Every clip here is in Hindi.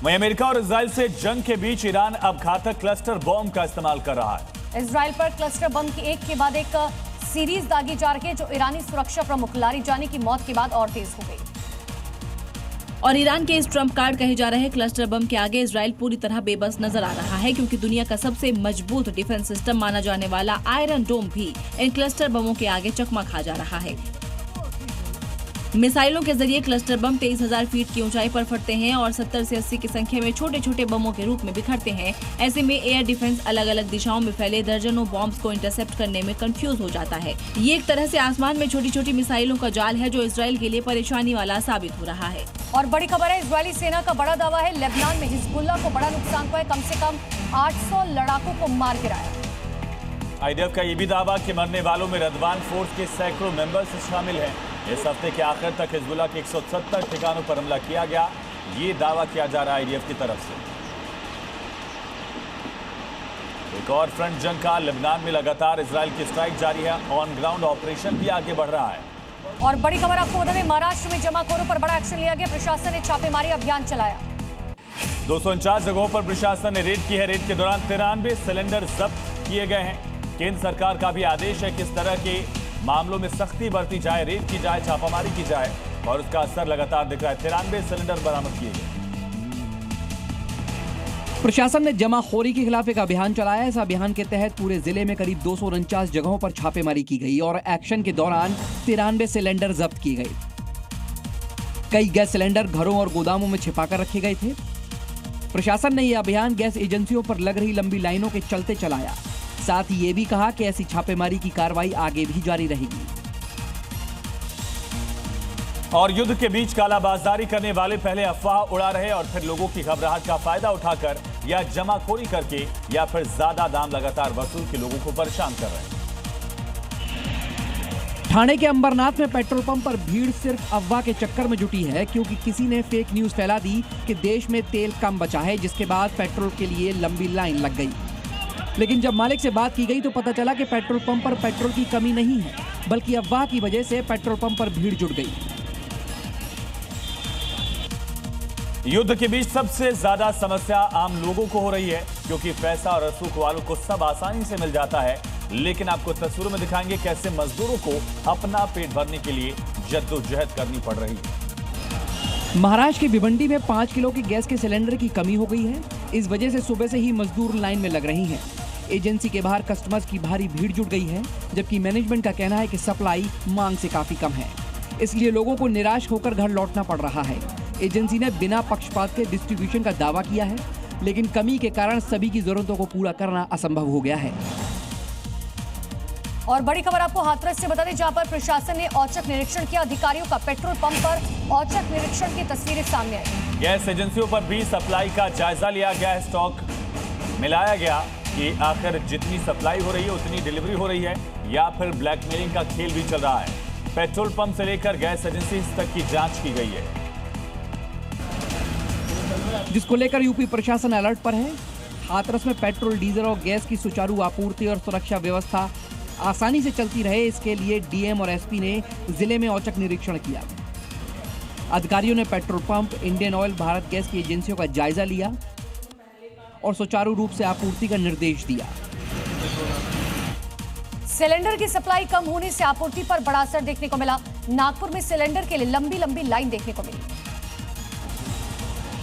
वहीं अमेरिका और इजराइल से जंग के बीच ईरान अब घातक क्लस्टर बॉम्ब का इस्तेमाल कर रहा है। इजराइल पर क्लस्टर बम की एक के बाद एक सीरीज दागी जा रही है, जो ईरानी सुरक्षा प्रमुख लारिजानी की मौत के बाद और तेज हो गई। और ईरान के इस ट्रम्प कार्ड कहे जा रहे क्लस्टर बम के आगे इजराइल पूरी तरह बेबस नजर आ रहा है, क्योंकि दुनिया का सबसे मजबूत डिफेंस सिस्टम माना जाने वाला आयरन डोम भी इन क्लस्टर बमों के आगे चकमा खा जा रहा है। मिसाइलों के जरिए क्लस्टर बम 23,000 फीट की ऊंचाई पर फटते हैं और 70 से 80 की संख्या में छोटे छोटे बमों के रूप में बिखरते हैं। ऐसे में एयर डिफेंस अलग अलग दिशाओं में फैले दर्जनों बॉम्ब्स को इंटरसेप्ट करने में कंफ्यूज हो जाता है। ये एक तरह से आसमान में छोटी छोटी मिसाइलों का जाल है, जो इजराइल के लिए परेशानी वाला साबित हो रहा है। और बड़ी खबर है, इजरायली सेना का बड़ा दावा है, लेबनान में हिजबुल्लाह को बड़ा नुकसान हुआ है, कम से कम 800 लड़ाकों को मार गिराया। आईडीएफ का ये भी दावा कि मरने वालों में रदवान फोर्स के सैकड़ों मेंबर्स शामिल हैं। इस हफ्ते के आखिर तक हिजबुल्लाह के 170 ठिकानों पर हमला किया गया, ये दावा किया जा रहा है आईडीएफ की तरफ से। एक और फ्रंट जंग का लेबनान में लगातार इजराइल की स्ट्राइक जारी है, ऑन ग्राउंड ऑपरेशन भी आगे बढ़ रहा है। और बड़ी खबर आपको बता दें, महाराष्ट्र में जमाखोरों पर बड़ा एक्शन लिया गया, प्रशासन ने छापेमारी अभियान चलाया। 249 जगहों पर प्रशासन ने रेड की है। रेड के दौरान 93 सिलेंडर जब्त किए गए हैं। केंद्र सरकार का भी आदेश है कि इस तरह के मामलों में सख्ती बरती जाए, रेड की जाए, छापामारी की जाए, और उसका असर लगातार दिख रहा है। 93 सिलेंडर बरामद किए गए। प्रशासन ने जमाखोरी के खिलाफ एक अभियान चलाया। इस अभियान के तहत पूरे जिले में करीब 249 जगहों पर छापेमारी की गई और एक्शन के दौरान 93 सिलेंडर जब्त किए गए। कई गैस सिलेंडर घरों और गोदामों में छिपाकर रखे गए थे। प्रशासन ने यह अभियान गैस एजेंसियों पर लग रही लंबी लाइनों के चलते चलाया। साथ ही ये भी कहा कि ऐसी छापेमारी की कार्रवाई आगे भी जारी रहेगी। और युद्ध के बीच कालाबाजारी करने वाले पहले अफवाह उड़ा रहे और फिर लोगों की घबराहट का फायदा उठाकर या जमाखोरी करके या फिर ज्यादा दाम लगातार वसूल के लोगों को परेशान कर रहे हैं। ठाणे के अंबरनाथ में पेट्रोल पंप पर भीड़ सिर्फ अफवाह के चक्कर में जुटी है, क्योंकि किसी ने फेक न्यूज फैला दी कि देश में तेल कम बचा है, जिसके बाद पेट्रोल के लिए लंबी लाइन लग गई। लेकिन जब मालिक से बात की गई तो पता चला कि पेट्रोल पंप पर पेट्रोल की कमी नहीं है, बल्कि अफवाह की वजह से पेट्रोल पंप पर भीड़ जुट गई। युद्ध के बीच सबसे ज्यादा समस्या आम लोगों को हो रही है, क्योंकि पैसा और रसूख वालों को सब आसानी से मिल जाता है। लेकिन आपको तस्वीरों में दिखाएंगे कैसे मजदूरों को अपना पेट भरने के लिए जद्दोजहद करनी पड़ रही है। महाराष्ट्र की भिवंडी में 5 किलो की गैस के सिलेंडर की कमी हो गई है। इस वजह से सुबह से ही मजदूर लाइन में लग रही हैं। एजेंसी के बाहर कस्टमर्स की भारी भीड़ जुट गई है, जबकि मैनेजमेंट का कहना है कि सप्लाई मांग से काफी कम है, इसलिए लोगों को निराश होकर घर लौटना पड़ रहा है। एजेंसी ने बिना पक्षपात के डिस्ट्रीब्यूशन का दावा किया है, लेकिन कमी के कारण सभी की जरूरतों को पूरा करना असंभव हो गया है। और बड़ी खबर आपको हाथरस से बता दें, जहां पर प्रशासन ने औचक निरीक्षण किया। अधिकारियों का पेट्रोल पंप पर औचक निरीक्षण की तस्वीरें सामने आई। गैस एजेंसियों पर भी सप्लाई का जायजा लिया गया है। स्टॉक मिलाया गया कि आखिर जितनी सप्लाई हो रही है उतनी डिलीवरी हो रही है, या फिर ब्लैकमेलिंग का खेल भी चल रहा है। पेट्रोल पंप से लेकर गैस एजेंसी तक की जांच की गई है, जिसको लेकर यूपी प्रशासन अलर्ट पर है। हाथरस में पेट्रोल, डीजल और गैस की सुचारू आपूर्ति और सुरक्षा व्यवस्था आसानी से चलती रहे, इसके लिए डीएम और एसपी ने जिले में औचक निरीक्षण किया। अधिकारियों ने petrol pump, Indian oil, Bharat gas की एजेंसियों का जायजा लिया और सुचारू रूप से आपूर्ति का निर्देश दिया। सिलेंडर की सप्लाई कम होने से आपूर्ति पर बड़ा असर देखने को मिला। नागपुर में सिलेंडर के लिए लंबी लंबी लाइन देखने को मिली,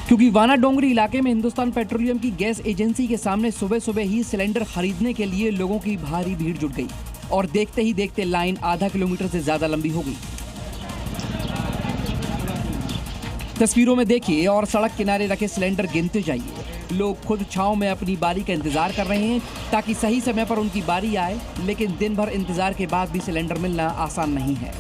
क्योंकि वाना डोंगरी इलाके में हिंदुस्तान पेट्रोलियम की गैस एजेंसी के सामने सुबह सुबह ही सिलेंडर खरीदने के लिए लोगों की भारी भीड़ जुट गई और देखते ही देखते लाइन आधा किलोमीटर से ज्यादा लंबी हो गई। तस्वीरों में देखिए और सड़क किनारे रखे सिलेंडर गिनते जाइए। लोग खुद छांव में अपनी बारी का इंतजार कर रहे हैं ताकि सही समय पर उनकी बारी आए, लेकिन दिन भर इंतजार के बाद भी सिलेंडर मिलना आसान नहीं है।